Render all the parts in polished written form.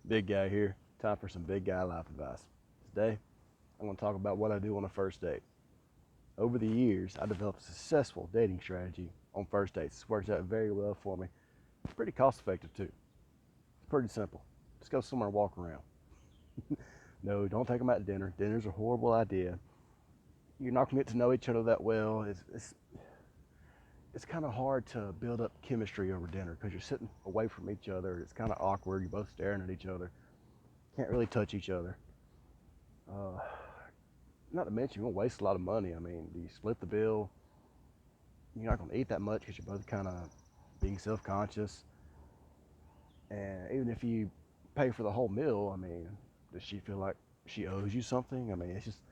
Big guy here. Time for some big guy life advice. Today, I'm going to talk about what I do on a first date. Over the years, I developed a successful dating strategy on first dates. It works out very well for me. It's pretty cost effective too. It's pretty simple. Just go somewhere and walk around. No, don't take them out to dinner. Dinner's a horrible idea. You're not going to get to know each other that well. It's kind of hard to build up chemistry over dinner because you're sitting away from each other. It's kind of awkward. You're both staring at each other. Can't really touch each other. Uh, Not to mention, you're gonna waste a lot of money. I mean, do you split the bill? You're not gonna eat that much because you're both kind of being self-conscious. And even if you pay for the whole meal, I mean, does she feel like she owes you something? I mean, it's just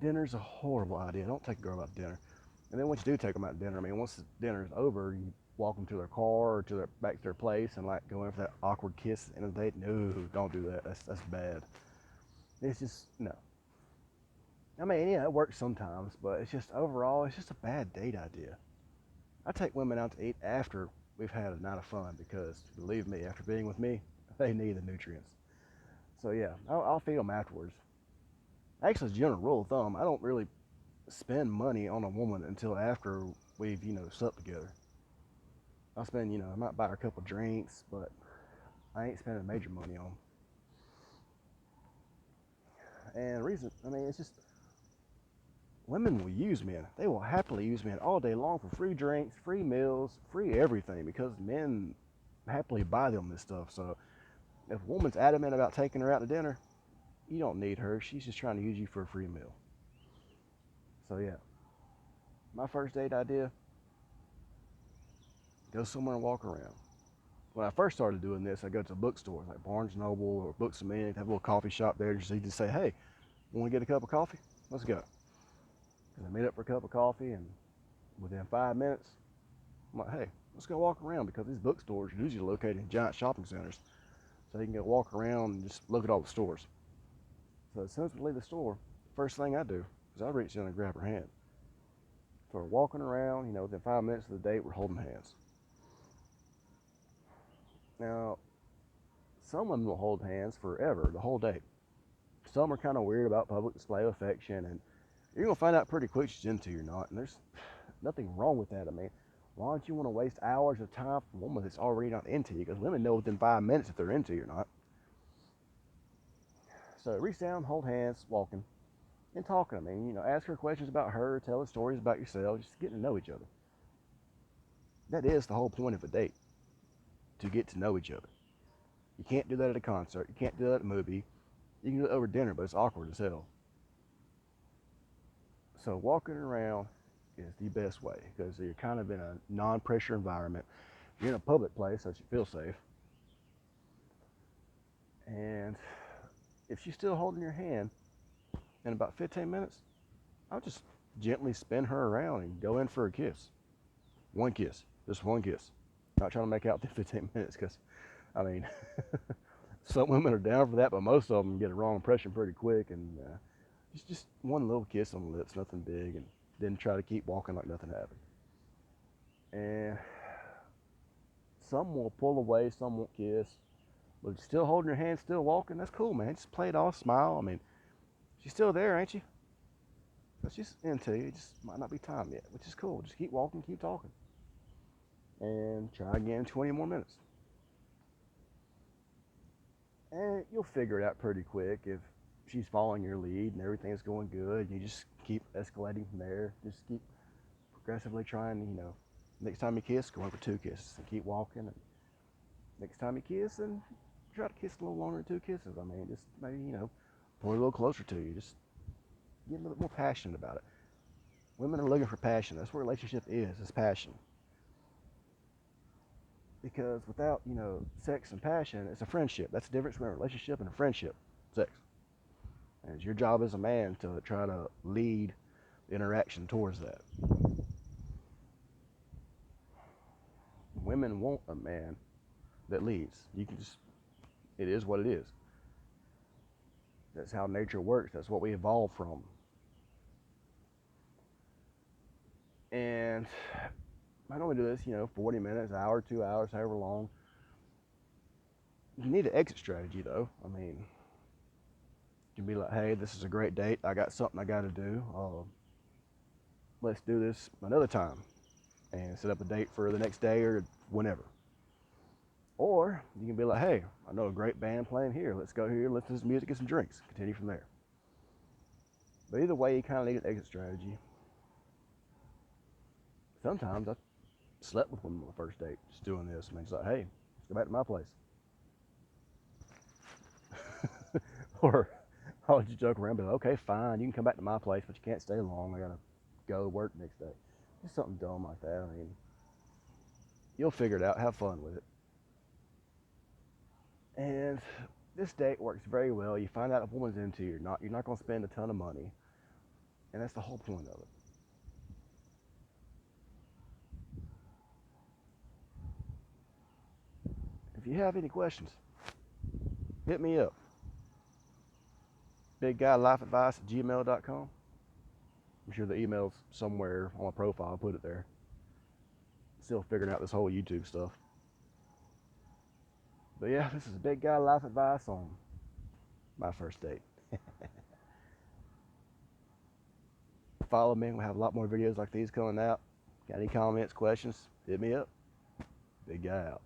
dinner's a horrible idea. Don't take a girl out to dinner. And then once you do take them out to dinner, I mean, once the dinner's over, you walk them to their car or to their back to their place and like go in for that awkward kiss at the end of the date. No, don't do that. That's bad. It's just no. I mean, yeah, it works sometimes, but it's just overall, it's just a bad date idea. I take women out to eat after we've had a night of fun because, believe me, after being with me, they need the nutrients. So yeah, I'll feed them afterwards. Actually, as a general rule of thumb, I don't really spend money on a woman until after we've slept together. I'll spend I might buy her a couple drinks, but I ain't spending major money on them. And the reason, I mean, it's just women will use men. They will happily use men all day long for free drinks, free meals, free everything because men happily buy them this stuff. So if a woman's adamant about taking her out to dinner, you don't need her. She's just trying to use you for a free meal. So yeah, my first date idea: go somewhere and walk around. When I first started doing this, I go to bookstores like Barnes and Noble or Books a Minute, have a little coffee shop there, just so you just say, "Hey, want to get a cup of coffee? Let's go." And I meet up for a cup of coffee, and within 5 minutes, I'm like, "Hey, let's go walk around," because these bookstores are usually located in giant shopping centers, so you can go walk around and just look at all the stores. So as soon as we leave the store, first thing I do is I reach in and grab her hand. So we're walking around, within 5 minutes of the date, we're holding hands. Now, some women will hold hands forever, the whole date. Some are kind of weird about public display of affection, and you're gonna find out pretty quick she's into you or not. And there's nothing wrong with that. I mean, why don't you want to waste hours of time for a woman that's already not into you? Because women know within 5 minutes if they're into you or not. So reach down, hold hands, walking, and talking. I mean, ask her questions about her, tell her stories about yourself, just getting to know each other. That is the whole point of a date, to get to know each other. You can't do that at a concert. You can't do that at a movie. You can do it over dinner, but it's awkward as hell. So walking around is the best way because you're kind of in a non-pressure environment. You're in a public place, so you feel safe. And if she's still holding your hand in about 15 minutes, I'll just gently spin her around and go in for a kiss. One kiss, just one kiss. Not trying to make out within 15 minutes because, I mean, some women are down for that, but most of them get a wrong impression pretty quick. And just one little kiss on the lips, nothing big, and then try to keep walking like nothing happened. And some will pull away, some won't kiss. But still holding your hand, still walking, that's cool, man. Just play it off, smile. I mean, she's still there, ain't she? But she's into you. It just might not be time yet, which is cool. Just keep walking, keep talking. And try again in 20 more minutes. And you'll figure it out pretty quick if she's following your lead and everything's going good. You just keep escalating from there. Just keep progressively trying, next time you kiss, go in for two kisses and keep walking. And next time you kiss, and try to kiss a little longer than two kisses. I mean, just maybe, pull her a little closer to you. Just get a little bit more passionate about it. Women are looking for passion. That's what a relationship is passion. Because without, sex and passion, it's a friendship. That's the difference between a relationship and a friendship. Sex. And it's your job as a man to try to lead the interaction towards that. Women want a man that leads. You can just, it is what it is. That's how nature works. That's what we evolved from. And I normally do this, 40 minutes, hour, 2 hours, however long. You need an exit strategy though. I mean, you can be like, hey, this is a great date. I got something I got to do. Let's do this another time and set up a date for the next day or whenever. Or you can be like, hey, I know a great band playing here. Let's go here, listen to some music, get some drinks, continue from there. But either way, you kind of need an exit strategy. Sometimes I slept with women on the first date just doing this. I mean, it's like, hey, let's go back to my place. Or I'll just joke around, be like, okay, fine, you can come back to my place, but you can't stay long. I gotta go to work next day. Just something dumb like that. I mean, you'll figure it out. Have fun with it. And this date works very well. You find out a woman's into you. You're not gonna spend a ton of money, and that's the whole point of it. If you have any questions, hit me up. BigGuyLifeAdvice@gmail.com. I'm sure the email's somewhere on my profile. I'll put it there. Still figuring out this whole YouTube stuff. But yeah, this is Big Guy Life Advice on my first date. Follow me. We'll have a lot more videos like these coming out. Got any comments, questions? Hit me up. Big Guy out.